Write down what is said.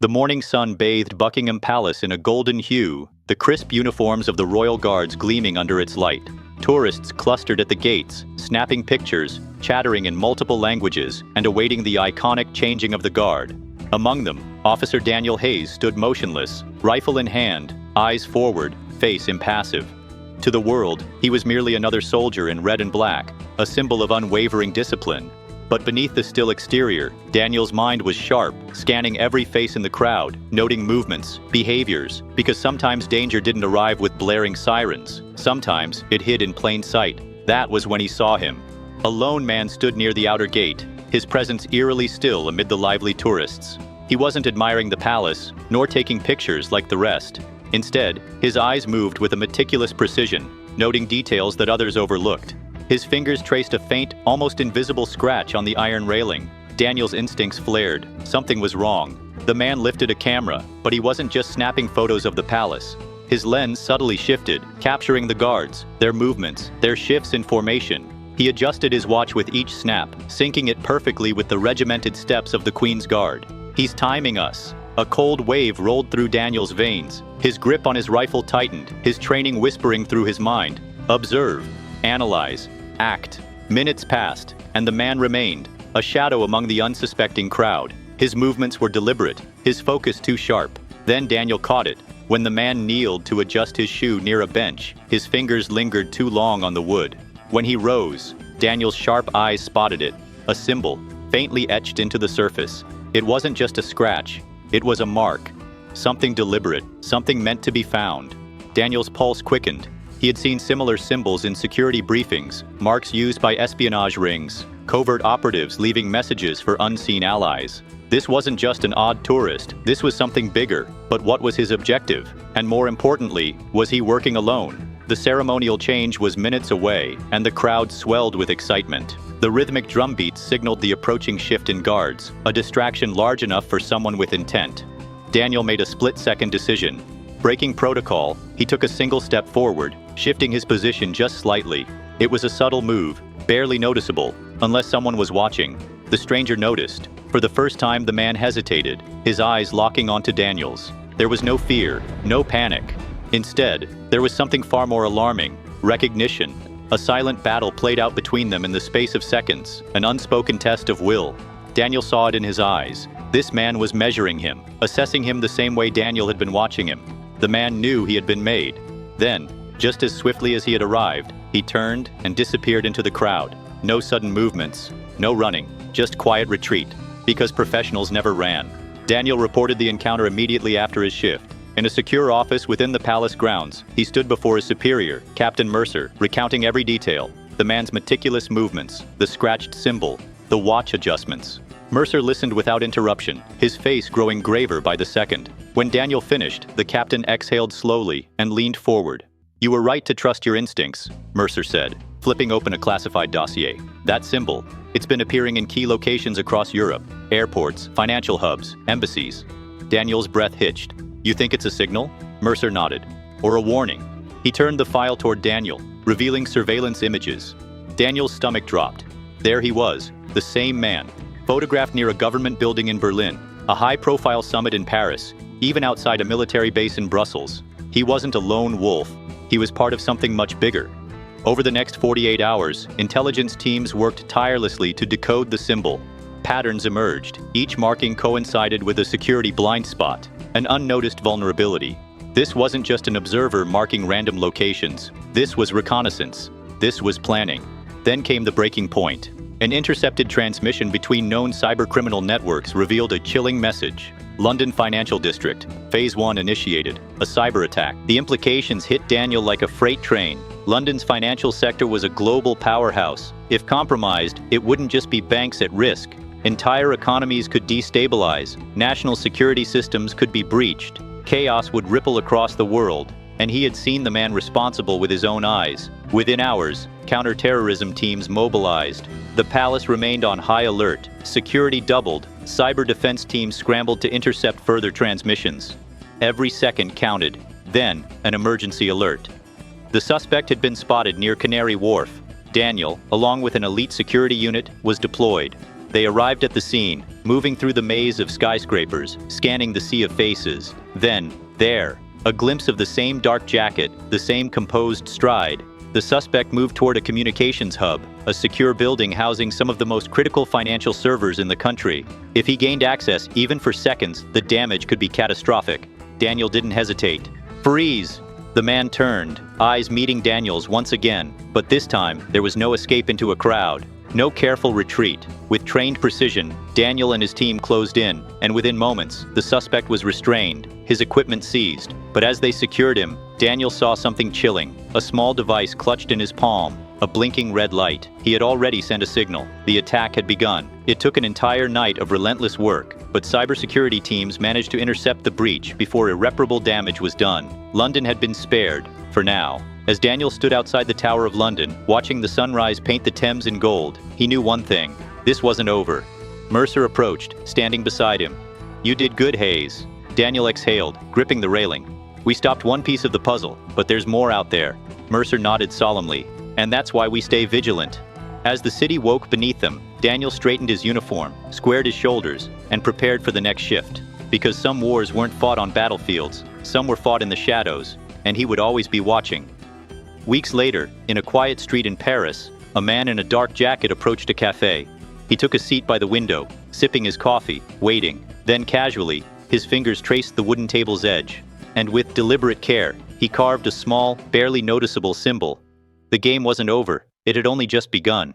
The morning sun bathed Buckingham Palace in a golden hue, the crisp uniforms of the royal guards gleaming under its light. Tourists clustered at the gates, snapping pictures, chattering in multiple languages, and awaiting the iconic changing of the guard. Among them, Officer Daniel Hayes stood motionless, rifle in hand, eyes forward, face impassive. To the world, he was merely another soldier in red and black, a symbol of unwavering discipline. But beneath the still exterior, Daniel's mind was sharp, scanning every face in the crowd, noting movements, behaviors, because sometimes danger didn't arrive with blaring sirens. Sometimes it hid in plain sight. That was when he saw him. A lone man stood near the outer gate, his presence eerily still amid the lively tourists. He wasn't admiring the palace, nor taking pictures like the rest. Instead, his eyes moved with a meticulous precision, noting details that others overlooked. His fingers traced a faint, almost invisible scratch on the iron railing. Daniel's instincts flared. Something was wrong. The man lifted a camera, but he wasn't just snapping photos of the palace. His lens subtly shifted, capturing the guards, their movements, their shifts in formation. He adjusted his watch with each snap, syncing it perfectly with the regimented steps of the Queen's Guard. "He's timing us." A cold wave rolled through Daniel's veins. His grip on his rifle tightened, his training whispering through his mind. Observe, analyze, act. Minutes passed, and the man remained, a shadow among the unsuspecting crowd. His movements were deliberate, his focus too sharp. Then Daniel caught it. When the man kneeled to adjust his shoe near a bench, his fingers lingered too long on the wood. When he rose, Daniel's sharp eyes spotted it, a symbol, faintly etched into the surface. It wasn't just a scratch, it was a mark. Something deliberate, something meant to be found. Daniel's pulse quickened. He had seen similar symbols in security briefings, marks used by espionage rings, covert operatives leaving messages for unseen allies. This wasn't just an odd tourist, this was something bigger. But what was his objective? And more importantly, was he working alone? The ceremonial change was minutes away, and the crowd swelled with excitement. The rhythmic drum beats signaled the approaching shift in guards, a distraction large enough for someone with intent. Daniel made a split-second decision. Breaking protocol, he took a single step forward, shifting his position just slightly. It was a subtle move, barely noticeable, unless someone was watching. The stranger noticed. For the first time, the man hesitated, his eyes locking onto Daniel's. There was no fear, no panic. Instead, there was something far more alarming: recognition. A silent battle played out between them in the space of seconds, an unspoken test of will. Daniel saw it in his eyes. This man was measuring him, assessing him the same way Daniel had been watching him. The man knew he had been made. Then, just as swiftly as he had arrived, he turned and disappeared into the crowd. No sudden movements, no running, just quiet retreat, because professionals never ran. Daniel reported the encounter immediately after his shift. In a secure office within the palace grounds, he stood before his superior, Captain Mercer, recounting every detail: the man's meticulous movements, the scratched symbol, the watch adjustments. Mercer listened without interruption, his face growing graver by the second. When Daniel finished, the captain exhaled slowly and leaned forward. "You were right to trust your instincts," Mercer said, flipping open a classified dossier. "That symbol, it's been appearing in key locations across Europe: airports, financial hubs, embassies." Daniel's breath hitched. "You think it's a signal?" Mercer nodded. "Or a warning?" He turned the file toward Daniel, revealing surveillance images. Daniel's stomach dropped. There he was, the same man, photographed near a government building in Berlin, a high-profile summit in Paris, even outside a military base in Brussels. He wasn't a lone wolf. He was part of something much bigger. Over the next 48 hours, intelligence teams worked tirelessly to decode the symbol. Patterns emerged, each marking coincided with a security blind spot, an unnoticed vulnerability. This wasn't just an observer marking random locations. This was reconnaissance. This was planning. Then came the breaking point. An intercepted transmission between known cybercriminal networks revealed a chilling message. London Financial District, Phase 1 initiated, a cyber attack. The implications hit Daniel like a freight train. London's financial sector was a global powerhouse. If compromised, it wouldn't just be banks at risk. Entire economies could destabilize, national security systems could be breached, chaos would ripple across the world, and he had seen the man responsible with his own eyes. Within hours, counter-terrorism teams mobilized. The palace remained on high alert, security doubled, cyber defense teams scrambled to intercept further transmissions. Every second counted. Then, an emergency alert. The suspect had been spotted near Canary Wharf. Daniel, along with an elite security unit, was deployed. They arrived at the scene, moving through the maze of skyscrapers, scanning the sea of faces. Then, there, a glimpse of the same dark jacket, the same composed stride. The suspect moved toward a communications hub, a secure building housing some of the most critical financial servers in the country. If he gained access, even for seconds, the damage could be catastrophic. Daniel didn't hesitate. "Freeze!" The man turned, eyes meeting Daniel's once again, but this time there was no escape into a crowd. No careful retreat. With trained precision, Daniel and his team closed in, and within moments, the suspect was restrained, his equipment seized. But as they secured him, Daniel saw something chilling, a small device clutched in his palm, a blinking red light. He had already sent a signal. The attack had begun. It took an entire night of relentless work, but cybersecurity teams managed to intercept the breach before irreparable damage was done. London had been spared, for now. As Daniel stood outside the Tower of London, watching the sunrise paint the Thames in gold, he knew one thing: this wasn't over. Mercer approached, standing beside him. "You did good, Hayes." Daniel exhaled, gripping the railing. "We stopped one piece of the puzzle, but there's more out there." Mercer nodded solemnly. "And that's why we stay vigilant." As the city woke beneath them, Daniel straightened his uniform, squared his shoulders, and prepared for the next shift. Because some wars weren't fought on battlefields, some were fought in the shadows, and he would always be watching. Weeks later, in a quiet street in Paris, a man in a dark jacket approached a cafe. He took a seat by the window, sipping his coffee, waiting. Then casually, his fingers traced the wooden table's edge. And with deliberate care, he carved a small, barely noticeable symbol. The game wasn't over, it had only just begun.